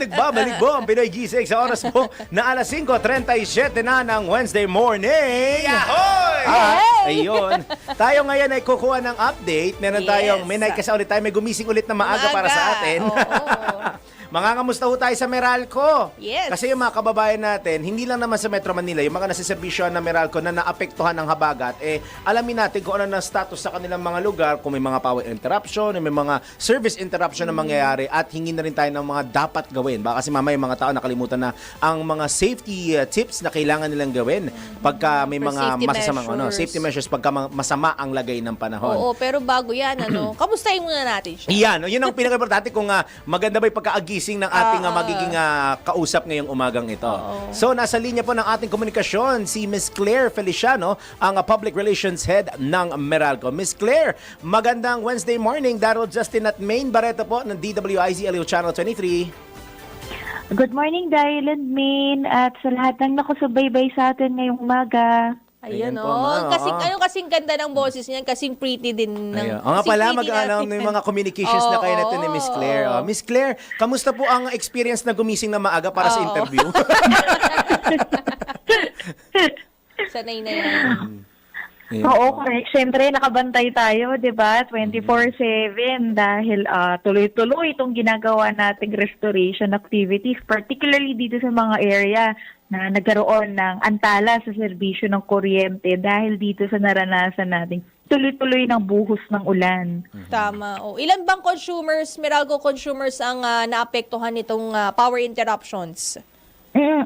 Nagbabalik po ang Pinoy Gising sa oras po na alas 5:37 na ng Wednesday morning. Yahoy! Ayun. Tayo ngayon ay kukuha ng update. Meron tayong, may night kasi ulit tayo, may gumising ulit na maaga para sa atin. Mangangamusta ho tayo sa Meralco. Yes. Kasi yung mga kababayan natin, hindi lang naman sa Metro Manila, yung mga nasiservisyo ng Meralco na naapektuhan ng habagat, alamin natin kung ano na status sa kanilang mga lugar, kung may mga power interruption, may mga service interruption na mangyayari, at hingin na rin tayo ng mga dapat gawin. Baka kasi mamaya yung mga tao nakalimutan na ang mga safety tips na kailangan nilang gawin pagka may mga masasamang safety measures pagka masama ang lagay ng panahon. Oo, pero bago yan, kamustahin muna natin siya. Yan, yun ang pinaka-importante kung maganda ba yung pagkaagising ng ating magiging kausap ngayong umagang ito. So, nasa linya po ng ating komunikasyon si Miss Claire Feliciano, ang Public Relations Head ng Meralco. Miss Claire, magandang Wednesday morning. Darryl Justin at Maine Barreto po ng DWIZ LU Channel 23. Good morning, Daryl and Maine, at sa lahat ng nakasubaybay sa atin ngayong umaga. Ayun, Ayan po, ma'am. kasing ganda ng boses niyan, kasing pretty din. Nga pala, may mga communications na kayo natin ni Miss Claire. Miss Claire, kamusta po ang experience na gumising na maaga para sa interview? Sanay na yan. Oo, correct. Siyempre, nakabantay tayo, di ba? 24/7 dahil tuloy-tuloy itong ginagawa nating restoration activities, particularly dito sa mga area na nagkaroon ng antala sa serbisyo ng kuryente dahil dito sa naranasan nating tuloy-tuloy ng buhos ng ulan. Tama. Ilan bang consumers, Meralco consumers, ang naapektuhan nitong power interruptions?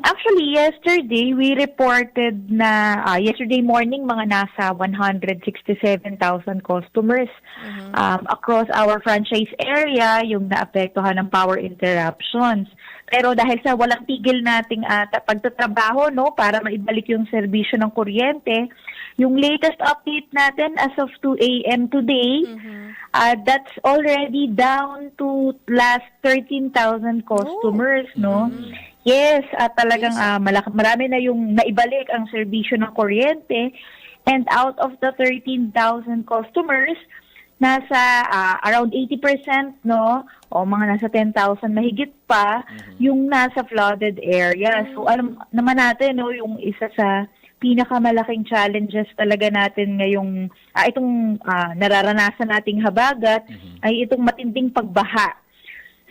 Actually, yesterday, we reported na yesterday morning, mga nasa 167,000 customers across our franchise area yung naapektuhan ng power interruptions. Pero dahil sa walang tigil nating pagtatrabaho, para maibalik yung serbisyo ng kuryente, yung latest update natin as of 2 a.m. today, that's already down to last 13,000 customers, Yes, at talagang marami na yung naibalik ang serbisyo ng kuryente, and out of the 13,000 customers, nasa around 80%, o mga nasa 10,000 mahigit pa, yung nasa flooded area. So alam naman natin, yung isa sa pinakamalaking challenges talaga natin ngayong itong nararanasan nating habagat ay itong matinding pagbaha.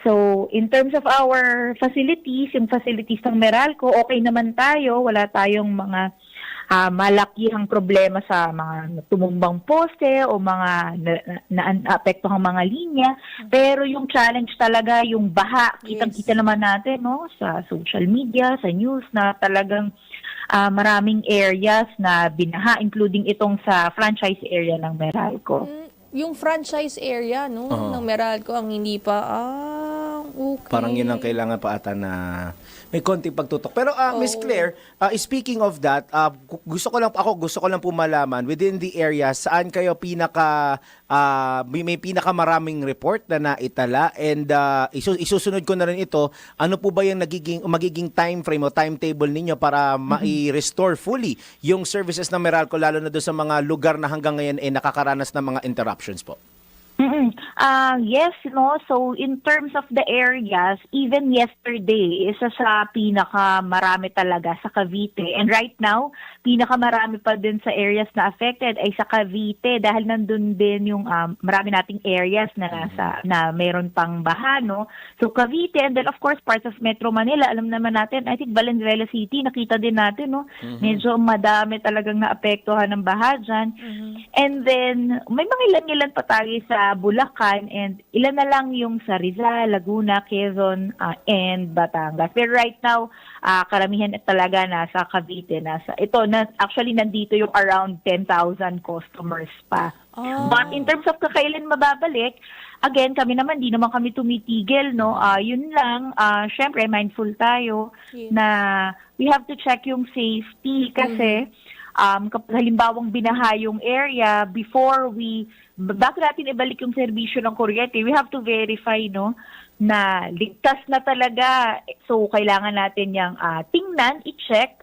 So, in terms of our facilities, yung facilities ng Meralco, okay naman tayo. Wala tayong mga malakihang problema sa mga tumumbang poste o mga naapektuhang mga linya. Pero yung challenge talaga, yung baha, kitang-kita naman natin sa social media, sa news, na talagang maraming areas na binaha, including itong sa franchise area ng Meralco. Yung franchise area ng Meralco ang hindi pa, okay. Parang yun ang kailangan pa ata na may konting pagtutok. Pero Miss Claire, speaking of that, gusto ko lang po malaman, within the area, saan kayo may pinakamaraming report na naitala, and isusunod ko na rin ito, ano po ba yung magiging time frame o timetable ninyo para ma-restore fully yung services ng Meralco, lalo na doon sa mga lugar na hanggang ngayon nakakaranas ng mga interruptions po? Yes, so in terms of the areas, even yesterday, isa sa pinakamarami talaga sa Cavite. And right now, pinakamarami pa din sa areas na affected ay sa Cavite, dahil nandun din yung marami nating areas na mayroon pang baha, So Cavite, and then of course parts of Metro Manila, alam naman natin, I think Valenzuela City, nakita din natin, Medyo madami talagang naapektuhan ng baha dyan. And then, may mga ilan-ilan pa tayo sa Bulacan, and ilan na lang yung sa Rizal, Laguna, Quezon, and Batangas. Pero right now, karamihan talaga nasa Cavite. Actually, nandito yung around 10,000 customers pa. But in terms of kakailan mababalik, again, kami naman, di naman kami tumitigil, yun lang, syempre, mindful tayo na we have to check yung safety kasi kapag halimbawang binaha yung area, bago natin ibalik yung serbisyo ng kuryente, we have to verify, na ligtas na talaga. So, kailangan natin yung tingnan, i-check,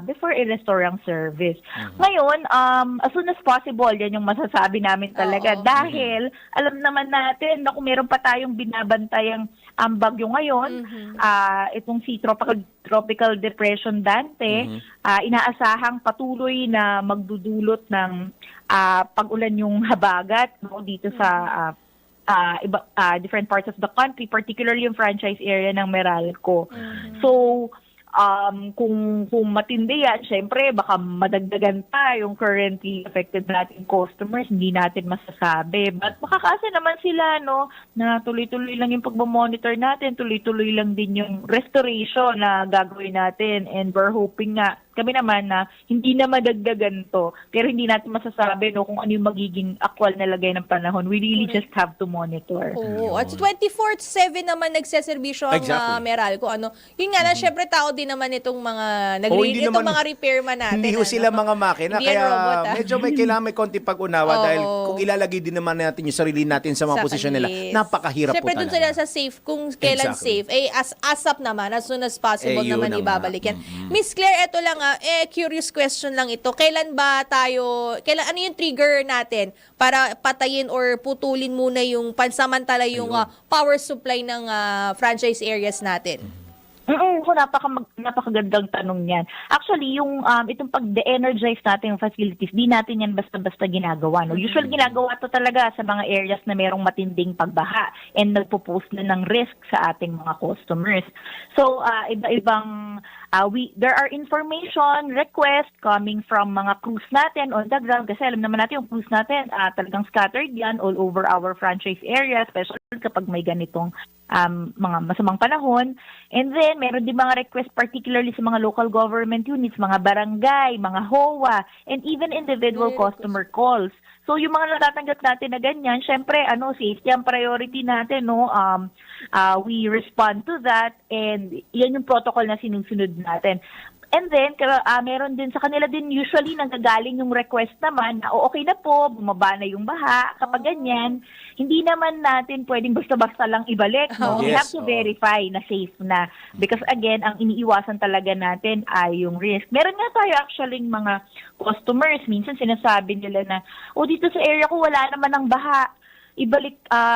before i-restore ang service. Ngayon, as soon as possible, yan yung masasabi namin talaga. Oo. Dahil alam naman natin na kung meron pa tayong binabantayang bagyo ngayon, itong si Tropical Depression Dante, inaasahang patuloy na magdudulot ng pag-ulan yung habagat, no, dito sa different parts of the country, particularly yung franchise area ng Meralco. So, kung matindi yan, syempre baka madagdagan pa yung currently affected nating customers, hindi natin masasabi. But makakaasa naman sila, no, na tuloy-tuloy lang yung pagmamonitor natin, tuloy-tuloy lang din yung restoration na gagawin natin, and we're hoping nga kami naman na hindi na madagdagan to. Pero hindi natin masasabi, no, kung ano yung magiging actual na lagay ng panahon. We really just have to monitor. Oo. At 24/7 naman nagseserbisyo ang Exactly. Meralco. Yun nga na, syempre tao din naman itong mga hindi itong naman- mga repairman natin. Hindi ho sila mga makina, Hindi yan kaya robot, medyo may kailangan may konti pag-unawa Oo. dahil kung ilalagay din naman natin yung sarili natin sa mga posisyon nila, yes. napakahirap Syempre po dun talaga. sila sa safe, kung kailan Exactly. safe, ASAP naman, as soon as possible Yun naman na nga. ibabalik yan. Miss Claire, eto lang curious question lang ito. Kailan ano yung trigger natin para patayin or putulin muna yung pansamantala yung power supply ng franchise areas natin? So napakagandang tanong yan. Actually, yung itong pag-de-energize natin yung facilities, di natin yan basta-basta ginagawa. No? Usually ginagawa to talaga sa mga areas na merong matinding pagbaha and nagpo-post na ng risk sa ating mga customers. So, iba-ibang there are information request coming from mga crews natin on the ground kasi alam naman natin yung crews natin talagang scattered yan all over our franchise area, especially kapag may ganitong mga masamang panahon. And then, meron din mga request particularly sa mga local government units, mga barangay, mga HOA, and even individual customer calls. So, yung mga natatanggap natin na ganyan, syempre, safety ang priority natin, no? We respond to that, and yan yung protocol na sinusunod natin. And then, meron din sa kanila din usually nanggagaling yung request naman na okay na po, bumaba na yung baha. Kapag ganyan, hindi naman natin pwedeng basta-basta lang ibalik. No? We have to verify na safe na. Because again, ang iniiwasan talaga natin ay yung risk. Meron nga tayo actually mga customers, minsan sinasabi nila na, dito sa area ko wala naman ng baha.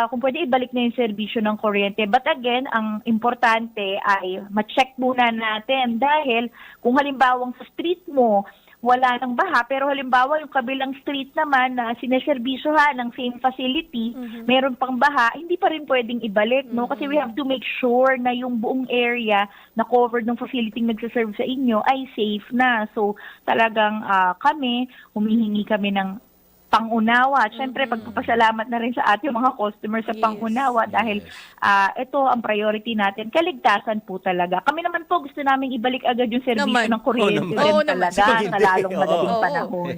Kung pwede ibalik na yung serbisyo ng kuryente. But again, ang importante ay ma-check muna natin dahil kung halimbawang sa street mo, wala nang baha, pero halimbawa yung kabilang street naman na sineserbisyohan ng same facility, meron pang baha, hindi pa rin pwedeng ibalik, no? Kasi we have to make sure na yung buong area na covered ng facility nagsaserve sa inyo ay safe na. So, talagang humihingi kami ng pangunawa. At syempre, pagpapasalamat na rin sa ating mga customers sa pangunawa dahil ito ang priority natin. Kaligtasan po talaga. Kami naman po gusto namin ibalik agad yung serbisyo ng kuryente rin talaga sa lalong madaling panahon.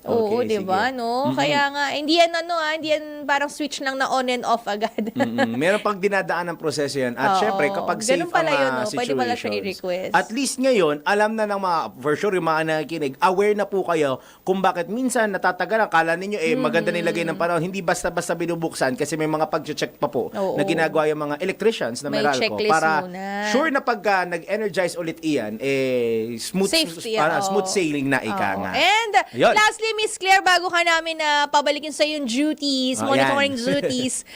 Oo, Okay, di ba, sige. no? Kaya nga, hindi yan parang switch lang na on and off agad. Meron pang dinadaan ng proseso yan. At Oo. syempre, kapag safe Ganun pala ang yun, no? Pwede pala siya situations, i-request. at least ngayon, alam na ng mga, for sure, yung mga nakikinig, aware na po kayo kung bakit minsan natatagalan. Kala ninyo, maganda nilagay ng panahon. Hindi basta-basta binubuksan kasi may mga pag-check pa po Oo. na ginagawa yung mga electricians na May Meralco checklist para muna. sure na pagka nag-energize ulit iyan, smooth, Safety, smooth sailing na ika Oo. nga. And Ayun. lastly, Miss Claire, bago ka namin na pabalikin sa yung duties, monitoring yan. duties,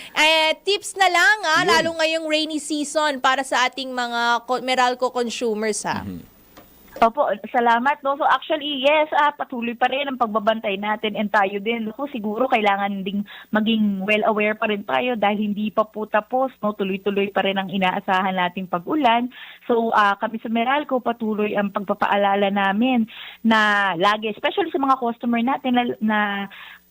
tips na lang Yun. lalo ngayong rainy season para sa ating mga Meralco consumers ha. Opo, salamat. No? So actually, yes, patuloy pa rin ang pagbabantay natin and tayo din. No? Siguro kailangan ding maging well-aware pa rin tayo dahil hindi pa po tapos. No? Tuloy-tuloy pa rin ang inaasahan nating pag-ulan. So kami sa Meralco, patuloy ang pagpapaalala namin na lagi, especially sa mga customer natin na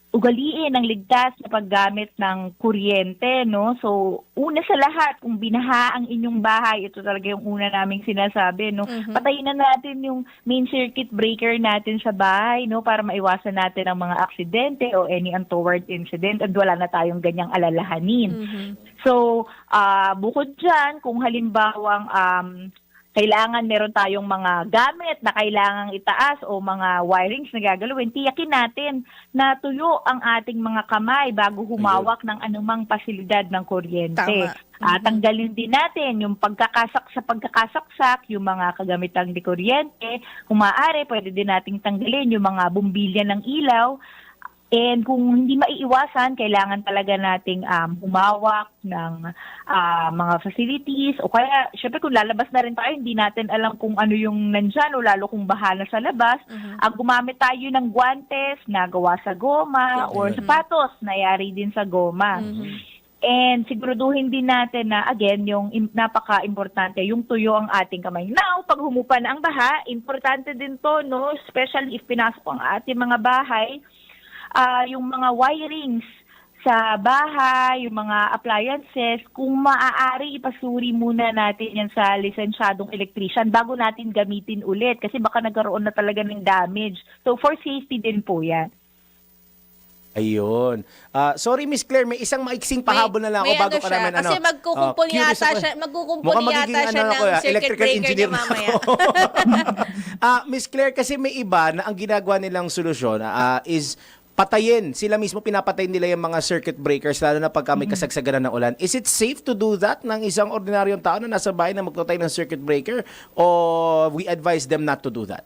ugaliin ang ligtas na paggamit ng kuryente, no? So, una sa lahat, kung binaha ang inyong bahay, ito talaga yung una naming sinasabi, no? Patayin na natin yung main circuit breaker natin sa bahay, no? Para maiwasan natin ang mga aksidente o any untoward incident at wala na tayong ganyang alalahanin. So, bukod dyan, kung halimbawang kailangan meron tayong mga gamit na kailangang itaas o mga wirings na gagalawin, tiyakin natin na tuyo ang ating mga kamay bago humawak ng anumang pasilidad ng kuryente. Tama. Tanggalin din natin yung pagkakasaksak, yung mga kagamitang di kuryente. Kung maaari, pwede din nating tanggalin yung mga bumbilya ng ilaw. And kung hindi maiiwasan, kailangan talaga nating humawak ng mga facilities. O kaya, syempre kung lalabas na rin tayo, hindi natin alam kung ano yung nandyan o lalo kung bahala sa labas. Gumamit tayo ng guantes na gawa sa goma or sapatos na yari din sa goma. And siguraduhin din natin na, again, yung napaka-importante, yung tuyo ang ating kamay. Now, pag humupa na ang baha, importante din to, no? Especially if pinasok ang ating mga bahay, yung mga wirings sa bahay, yung mga appliances, kung maaari, ipasuri muna natin yan sa lisensyadong electrician bago natin gamitin ulit kasi baka nagkaroon na talaga ng damage. So, for safety din po yan. Ayun. Sorry, Miss Claire, may isang maiksing pahabol na lang ako bago pa naman. Kasi magkukumpul yata siya ng circuit breaker niya mamaya. Miss Claire, kasi may iba na ang ginagawa nilang solusyon is patayin. Sila mismo pinapatayin nila yung mga circuit breakers lalo na pagka may kasagsagan ng ulan. Is it safe to do that ng isang ordinaryong tao na nasa bahay na magtatay ng circuit breaker o we advise them not to do that?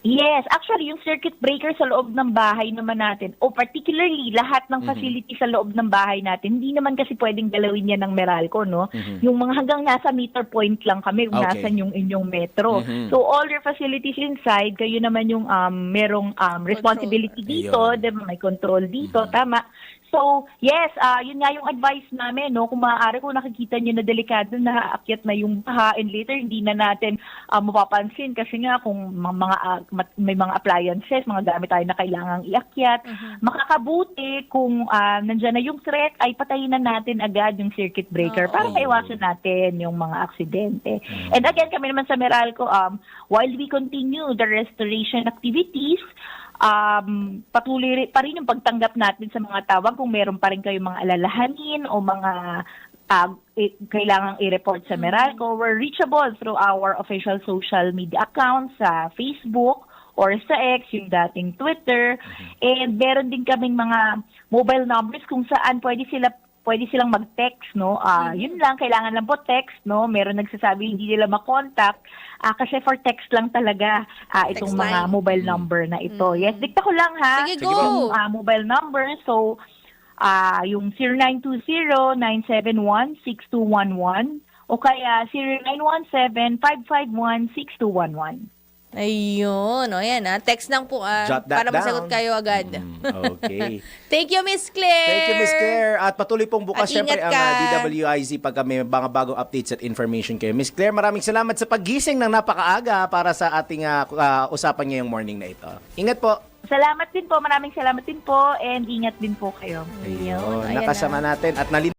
Yes, actually yung circuit breaker sa loob ng bahay naman natin o particularly lahat ng facility sa loob ng bahay natin, hindi naman kasi pwedeng galawin yan ng Meralco, no? Yung mga hanggang nasa meter point lang kami kung nasan yung inyong metro. So all your facilities inside, kayo naman yung merong responsibility dito, diba? May control dito, tama? So, yes, yun nga yung advice namin, no? Kung maaari, kung nakikita nyo na delikado na aakyat na yung baha and later, hindi na natin mapapansin kasi nga kung may mga appliances, mga gamit tayo na kailangang iakyat, makakabuti kung nandyan na yung threat, ay patayin na natin agad yung circuit breaker para maiwasan natin yung mga aksidente. And again, kami naman sa Meralco, while we continue the restoration activities, patuloy pa rin yung pagtanggap natin sa mga tawag kung meron pa rin kayong mga alalahanin o mga kailangang i-report sa Meralco. We're reachable through our official social media accounts sa Facebook or sa X, yung dating Twitter. And meron din kaming mga mobile numbers kung saan pwede silang mag-text, no? Yun lang, kailangan lang po text, no? Meron nagsasabi hindi nila ma-contact kasi for text lang talaga itong Text mga line. mobile number na ito. Yes, dikta ko lang ha. Sige, go! Yung mobile number, so yung 0920-971-6211 o kaya 0917-551-6211. Ayun, o yan text lang po Jot that para masagot down. kayo agad. Okay. Thank you, Miss Claire! Thank you, Miss Claire. At patuloy pong bukas At syempre ingat ang ka. DWIZ pagka may mga bagong updates at information kayo. Miss Claire, maraming salamat sa paggising ng napakaaga para sa ating usapan ngayong morning na ito. Ingat po. Salamat din po, maraming salamat din po and ingat din po kayo. Ayun, Ayan nakasama natin at nalin